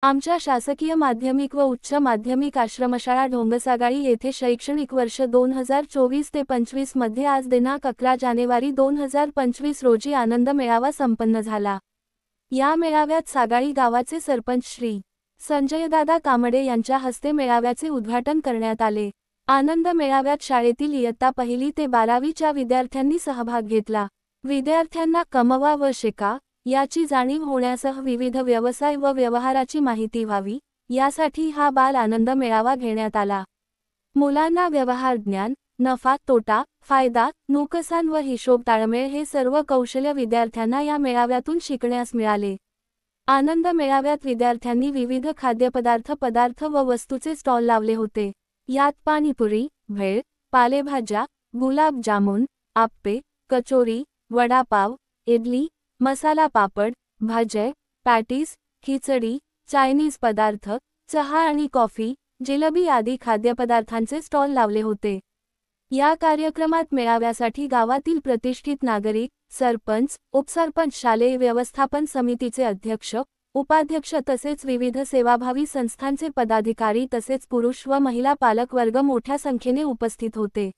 आमच्या शासकीय माध्यमिक व उच्च माध्यमिक आश्रमशाळा ढोंगसागाळी येथे शैक्षणिक वर्ष 2024 ते 25 मध्ये आज दिनांक 11 जानेवारी 2025 रोजी आनंद मेळावा संपन्न झाला। या मेळाव्यात सागाळी गावाचे सरपंच श्री संजयदादा कामडे यांच्या हस्ते मेळाव्याचे उद्घाटन करण्यात आले। आनंद मेळाव्यात शाळेतील इयत्ता 1ली ते 12वीच्या विद्यार्थ्यांनी सहभाग घेतला। विद्यार्थ्यांना कमवा व शिका याची जाणीव होण्यासह विविध व्यवसाय व व्यवहाराची माहिती व्हावी यासाठी हा बाल आनंद मेळावा घेण्यात आला। मुलांना व्यवहार ज्ञान, नफा तोटा, फायदा, नुकसान व हिशोब ताळमेळ हे सर्व कौशल्य विद्यार्थ्यांना या मेळाव्यातून शिकण्यास मिळाले। आनंद मेळाव्यात विद्यार्थ्यांनी विविध खाद्यपदार्थ व वस्तूचे स्टॉल लावले होते। यात पाणीपुरी, भेळ, पालेभाज्या, गुलाबजामुन, आप्पे, कचोरी, वडापाव, इडली, मसाला पापड, भाज्या, पॅटीस, खिचडी, चायनीज पदार्थ, चहा आणि कॉफी, जिलेबी आदी खाद्यपदार्थांचे स्टॉल लावले होते। या कार्यक्रमात मेळाव्यासाठी गावातील प्रतिष्ठित नागरिक, सरपंच, उपसरपंच, शालेय व्यवस्थापन समितीचे अध्यक्ष, उपाध्यक्ष तसेच विविध सेवाभावी संस्थांचे पदाधिकारी तसेच पुरुष व महिला पालकवर्ग मोठ्या संख्येने उपस्थित होते।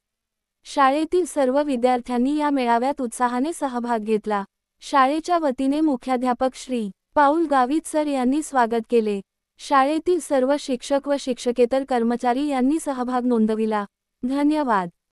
शाळेतील सर्व विद्यार्थ्यांनी या मेळाव्यात उत्साहाने सहभाग घेतला। शाळेच्या वतीने मुख्याध्यापक श्री पाऊल गावित सर यांनी स्वागत केले। शाळेतील सर्व शिक्षक व शिक्षकेतर कर्मचारी यांनी सहभाग नोंदविला। धन्यवाद।